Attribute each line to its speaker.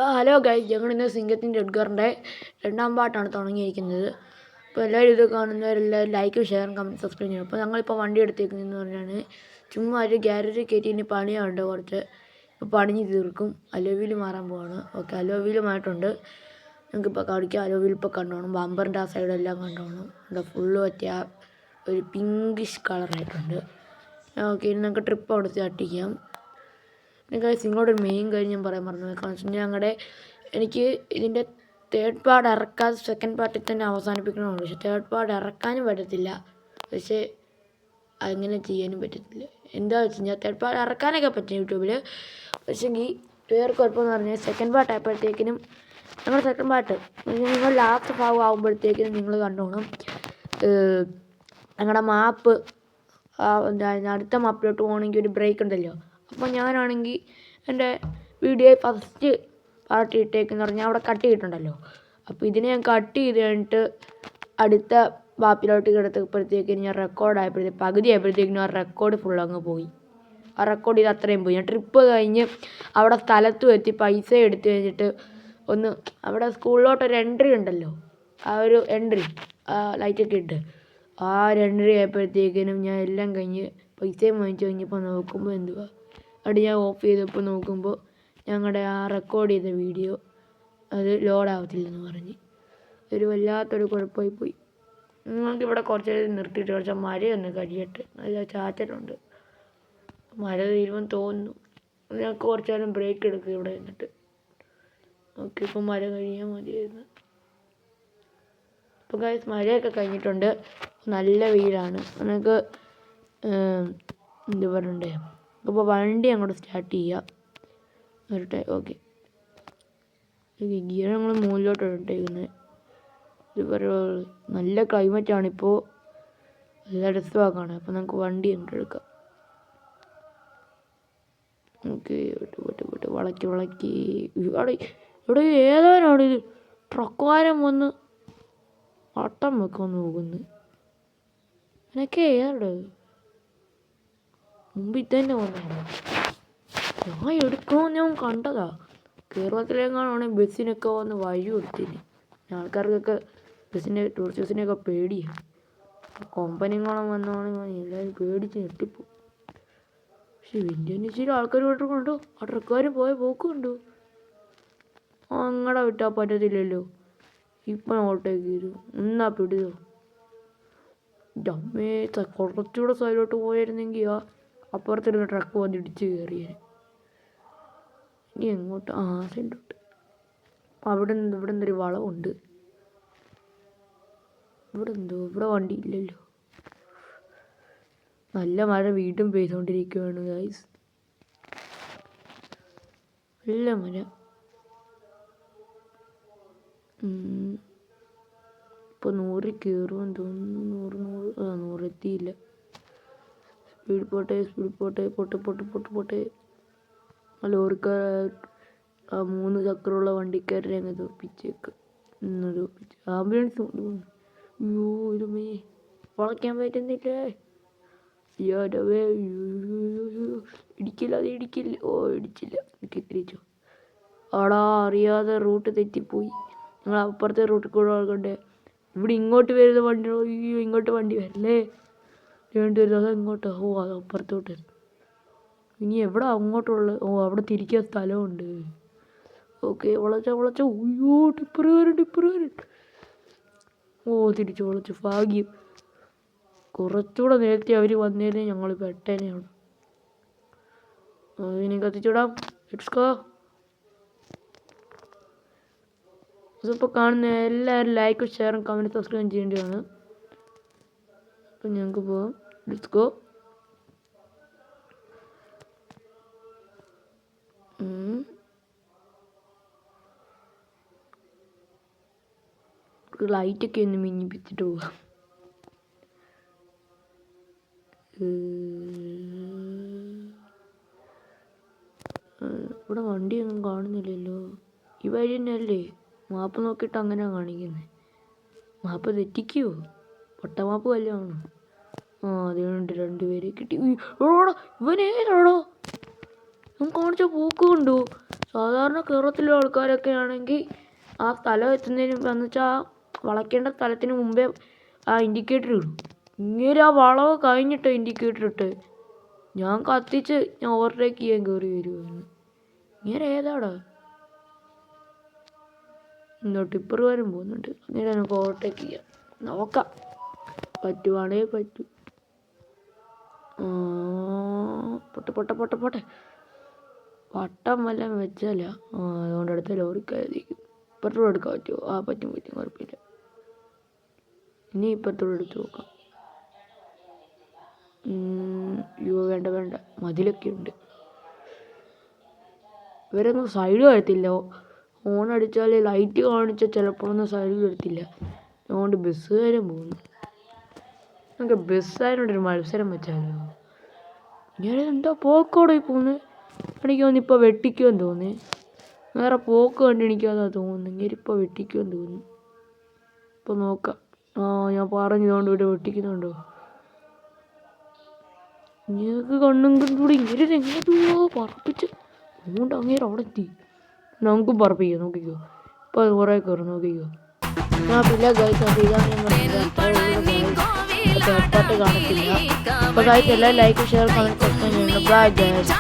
Speaker 1: അപ്പോൾ hello guys, ഞങ്ങളിന്ന് സിംഗത്തിൻ്റെ എഡ്ഗറിൻ്റെ രണ്ടാം പാട്ടാണ് തുടങ്ങിയിരിക്കുന്നത്. അപ്പോൾ എല്ലാവരും ഇത് കാണുന്നവരെല്ലാവരും ലൈക്ക്, ഷെയർ, കമൻറ്റ്, സബ്സ്ക്രൈബ് ചെയ്യണം. അപ്പോൾ ഞങ്ങളിപ്പോൾ വണ്ടി എടുത്തേക്കുന്നതെന്ന് പറഞ്ഞാൽ ചുമ്മാ ഒരു ഗ്യാരേജിൽ കയറ്റി ഇനി പണിയുണ്ട് കുറച്ച്. ഇപ്പോൾ പണിഞ്ഞ് തീർക്കും. അലോവിയിൽ മാറാൻ പോവാണ്. ഓക്കെ, അലോവിയിലുമായിട്ടുണ്ട്. ഞങ്ങൾക്കിപ്പോൾ കളിക്കാം. അലോവിയിൽ ഇപ്പോൾ കണ്ടോണം. ബമ്പറിൻ്റെ ആ സൈഡെല്ലാം കണ്ടോണം. ഇവിടെ ഫുള്ള് പറ്റിയ ഒരു പിങ്കിഷ് കളറായിട്ടുണ്ട്. ഓക്കെ, ഇനി നമുക്ക് ട്രിപ്പ് അവിടെ സ്റ്റാർട്ട് ചെയ്യാം. ഗൈസ്, നിങ്ങളോട് ഒരു മെയിൻ കാര്യം ഞാൻ പറയാൻ മറന്നു. കാരണം ഞങ്ങളുടെ എനിക്ക് ഇതിൻ്റെ തേർഡ് പാർട്ട് ഇറക്കാതെ സെക്കൻഡ് പാർട്ടിൽ തന്നെ അവസാനിപ്പിക്കണമെന്നുണ്ട്. പക്ഷേ തേർഡ് പാർട്ട് ഇറക്കാനും പറ്റത്തില്ല. പക്ഷേ അങ്ങനെ ചെയ്യാനും പറ്റത്തില്ല. എന്താ വെച്ച് കഴിഞ്ഞാൽ തേർഡ് പാർട്ട് ഇറക്കാനൊക്കെ പറ്റും യൂട്യൂബിൽ. പക്ഷേങ്കിൽ വേറെ കുഴപ്പമെന്ന് പറഞ്ഞാൽ സെക്കൻഡ് പാർട്ട് ആയപ്പോഴത്തേക്കിനും നമ്മുടെ സെക്കൻഡ് പാർട്ട് നിങ്ങൾ ലാസ്റ്റ് ഭാഗം ആകുമ്പോഴത്തേക്കിനും നിങ്ങൾ കണ്ടോണം ഞങ്ങളുടെ മാപ്പ് അടുത്ത മാപ്പിലോട്ട് പോകണമെങ്കിൽ ഒരു ബ്രേക്ക് ഉണ്ടല്ലോ. അപ്പോൾ ഞാനാണെങ്കിൽ എൻ്റെ വീഡിയോ ഫസ്റ്റ് പാർട്ട് ഇട്ടേക്കെന്ന് പറഞ്ഞാൽ അവിടെ കട്ട് ചെയ്തിട്ടുണ്ടല്ലോ. അപ്പോൾ ഇതിനെ ഞാൻ കട്ട് ചെയ്ത് കഴിഞ്ഞിട്ട് അടുത്ത മാപ്പിലോട്ട് കിടത്തപ്പോഴത്തേക്കിനും ഞാൻ പകുതി ആയപ്പോഴത്തേക്കിനും ആ റെക്കോർഡ് ഫുൾ അങ്ങ് പോയി. ആ റെക്കോർഡ് ചെയ്ത് അത്രയും പോയി. ഞാൻ ട്രിപ്പ് കഴിഞ്ഞ് അവിടെ സ്ഥലത്തും എത്തി പൈസ എടുത്ത് കഴിഞ്ഞിട്ട് ഒന്ന് അവിടെ സ്കൂളിലോട്ടൊരു എൻട്രി ഉണ്ടല്ലോ, ആ ഒരു എൻട്രി ലൈറ്റൊക്കെ ഇട്ട് ആ ഒരു എൻട്രി ആയപ്പോഴത്തേക്കിനും ഞാൻ എല്ലാം കഴിഞ്ഞ് പൈസയും വാങ്ങിച്ച് കഴിഞ്ഞപ്പോൾ നോക്കുമ്പോൾ എന്തുവാ അവിടെ ഞാൻ ഓഫ് ചെയ്തപ്പോൾ നോക്കുമ്പോൾ ഞങ്ങളുടെ ആ റെക്കോർഡ് ചെയ്ത വീഡിയോ അത് ലോഡാവത്തില്ലെന്ന് പറഞ്ഞ് ഒരു വല്ലാത്തൊരു കുഴപ്പമായി പോയി. നിങ്ങൾക്ക് ഇവിടെ കുറച്ച് നിർത്തിയിട്ട് കുറച്ച് മഴയൊന്ന് കഴിയട്ടെ. നല്ല ചാറ്റലുണ്ട്. മഴ തീരുമെന്ന് തോന്നുന്നു. ഞങ്ങൾക്ക് കുറച്ച് നേരം ബ്രേക്ക് എടുക്കുക ഇവിടെ നിന്നിട്ട്. ഓക്കെ, ഇപ്പോൾ മഴ കഴിയാൻ മതിയായിരുന്നു. ഇപ്പോൾ ഗൈസ് മഴയൊക്കെ കഴിഞ്ഞിട്ടുണ്ട്. നല്ല വെയിലാണ്. നമുക്ക് എന്ത് പറയണ്ടേ, അപ്പോൾ വണ്ടി അങ്ങോട്ട് സ്റ്റാർട്ട് ചെയ്യാം. വരട്ടെ. ഓക്കെ, ഗിയർ നമ്മൾ മുകളിലോട്ട് ഇട്ടേക്കുന്നത്. ഇത് പറയുക നല്ല ക്ലൈമറ്റാണിപ്പോൾ, നല്ല രസമാക്കാണ്. അപ്പോൾ നമുക്ക് വണ്ടി അങ്ങോട്ട് എടുക്കാം. ഓക്കെ, വളക്കി ഇവിടെ ഏതാനാണ് ഇത് ട്രക്കുകാരൻ വന്ന് വട്ടം വെക്കാന്ന് നോക്കുന്നത്. എനിക്ക് ഏതാ മുമ്പ് ഇതന്നെ വന്നാണ് ഞാൻ എടുക്കുമെന്ന് ഞാൻ കണ്ടതാ. കേരളത്തിലെങ്ങാണെങ്കിൽ ബസ്സിനൊക്കെ വന്ന് വഴി കൊടുത്തിന്. ആൾക്കാർക്കൊക്കെ ടൂറിസ്റ്റ് ബസ്സിനെയൊക്കെ പേടിയാണ്. കൊമ്പനെങ്ങാനും വന്നോണെങ്കിൽ എല്ലാവരും പേടിച്ച് ഞെട്ടിപ്പോ. പക്ഷെ വലിയ നിശ്ചയം ആൾക്കാർ വിട്ടിട്ടുണ്ടോ? ആ ട്രക്കുകാരൻ പോയ പോക്കുണ്ടോ? അങ്ങടെ വിട്ടാൽ പറ്റത്തില്ലല്ലോ. ഇപ്പം ഓട്ടോയ്ക്ക് വരും. എന്നാ പിടിതോ അമ്മേ. കുറച്ചുകൂടെ സൈഡിലോട്ട് പോയിരുന്നെങ്കിൽ അപ്പുറത്തിരുന്ന ട്രക്ക് വന്ന് ഇടിച്ച് കയറിയാൽ. ഇനി എങ്ങോട്ട്? സൈഡിലോട്ട്. ഇവിടെ എന്തൊരു വളവുണ്ട്. ഇവിടെ വണ്ടി ഇല്ലല്ലോ. നല്ല മഴ വീണ്ടും പെയ്തുകൊണ്ടിരിക്കുകയാണ് ഗൈസ്. നല്ല മഴ. ഇപ്പോൾ 100 കയറുമെന്ന് തോന്നുന്നു. 100 എത്തിയില്ല. സ്പീഡ് പോട്ടെ. ആ ലോറിക്കാർ 3 ചക്രമുള്ള വണ്ടിക്കാരനെ അങ്ങ് തോപ്പിച്ചേക്ക്. ആംബുലൻസ് കൊണ്ടുപോകുന്നു. അയ്യോ ഇതുമേ വളയ്ക്കാൻ പറ്റുന്നില്ലേ? ഇടിക്കില്ല. ഇടിച്ചില്ല. തിരിച്ചു. അറിയാതെ റൂട്ട് തെറ്റിപ്പോയി. ഞങ്ങൾ അപ്പുറത്തെ റൂട്ടിൽ കൂടെ ആൾക്കണ്ടേ. ഇവിടെ ഇങ്ങോട്ട് വരുന്ന വണ്ടി. അയ്യോ, ഇങ്ങോട്ട് വണ്ടി വരല്ലേ. അത് ഇങ്ങോട്ട്. അത് അപ്പുറത്തോട്ട്. ഇനി എവിടെ അങ്ങോട്ടുള്ള? അവിടെ തിരിക്കാൻ സ്ഥലമുണ്ട്. ഓക്കെ, വളച്ച. അയ്യോ, ടിപ്പർ വരും. തിരിച്ചു വളച്ചു. ഭാഗ്യം. കുറച്ചുകൂടെ നേരത്തെ അവർ വന്നേനെ ഞങ്ങൾ പെട്ടേനെയാണ്. ഇനി കത്തിച്ചുവിടാം. Let's go. ഇതിപ്പോൾ കാണുന്ന എല്ലാവരും ലൈക്കും ഷെയറും കമൻറ്റ് സബ്സ്ക്രൈബും ചെയ്യേണ്ടതാണ്. അപ്പം ഞങ്ങൾക്ക് പോകാം. Let's go. ലൈറ്റൊക്കെ ഒന്ന് മിന്നിപ്പിച്ചിട്ട് പോകാം. ഇവിടെ വണ്ടിയൊന്നും കാണുന്നില്ലല്ലോ. ഈ വഴി തന്നെയല്ലേ? മാപ്പ് നോക്കിയിട്ട് അങ്ങനെ കാണിക്കുന്നത്. മാപ്പ് തെറ്റിക്കുമോ? പൊട്ടമാപ്പ് വല്ലതും ആണോ? അതുകൊണ്ട് 2 പേരെ കിട്ടി. ഇവനേതാണോ? ഞാൻ കാണിച്ച പോക്ക് കണ്ടോ? സാധാരണ കേരളത്തിലെ ആൾക്കാരൊക്കെ ആണെങ്കിൽ ആ സ്ഥലം എത്തുന്നതിന് എന്ന് വെച്ചാൽ ആ വളയ്ക്കേണ്ട സ്ഥലത്തിന് മുമ്പേ ആ ഇൻഡിക്കേറ്റർ ഇടും. ഇങ്ങനെ ആ വളവ് കഴിഞ്ഞിട്ട് ഇൻഡിക്കേറ്റർ ഇട്ട് ഞാൻ കത്തിച്ച് ഞാൻ ഓവർടേക്ക് ചെയ്യാൻ കയറി വരുമായിരുന്നു. ഇങ്ങനെ ഏതാടാ ടിപ്പർ വരും പോകുന്നുണ്ട്. അങ്ങനെ നമുക്ക് ഓവർടേക്ക് ചെയ്യാം, നോക്കാം പറ്റുവാണേ പറ്റൂ. പൊട്ടെ വട്ടം വല്ലതും വെച്ചല്ല. അതുകൊണ്ട് അടുത്ത ലോറിക്കായിരിക്കും. പെട്രോൾ എടുക്കാൻ പറ്റുമോ? പറ്റും കുഴപ്പമില്ല. ഇനി പെട്രോൾ എടുത്ത് നോക്കാം. വേണ്ട മതിലൊക്കെ ഉണ്ട്. ഇവരൊന്നും സൈഡ് വരത്തില്ല. ഹോൺ അടിച്ചാൽ ലൈറ്റ് കാണിച്ചാൽ ചിലപ്പോൾ ഒന്നും സൈഡ് വരത്തില്ല. അതുകൊണ്ട് ബസ്സുകാരും പോകുന്നു. നമുക്ക് ബസ്സുകാരോടൊരു മത്സരം വെച്ചാലോ? ഞാൻ എന്താ പോക്കോടെ പോകുന്നത്? എനിക്ക് തോന്നുന്നു ഇപ്പോൾ വെട്ടിക്കുമെന്ന് തോന്നി. വേറെ പോക്ക് കണ്ട് എനിക്കതാ തോന്നുന്നു. ഇങ്ങനിപ്പോൾ വെട്ടിക്കുമെന്ന് തോന്നുന്നു. ഇപ്പോൾ നോക്കാം. ഞാൻ പറഞ്ഞതുകൊണ്ട് ഇവിടെ വെട്ടിക്കുന്നുണ്ടോ? ഞങ്ങൾക്ക് കണ്ണും കണ്ടുകൂടി ഇങ്ങനെ എങ്ങനെയോ പറപ്പിച്ച് അതുകൊണ്ട് അങ്ങേരം അവിടെ എത്തി. നമുക്കും പറപ്പിക്കാം, നോക്കിക്കോ. ഇപ്പോൾ അത് കുറേ കയറും, നോക്കിക്കോ. പിന്നെ ഗൈസ് അത് ഇതാണ് ഞാൻ പറഞ്ഞത്. കാണത്തില്ല. അപ്പോൾ ഗൈസ് എല്ലാം ലൈക്ക് ഷെയർ കമൻറ്റ് സബ്സ്ക്രൈബ് ചെയ്യണം. Bye guys.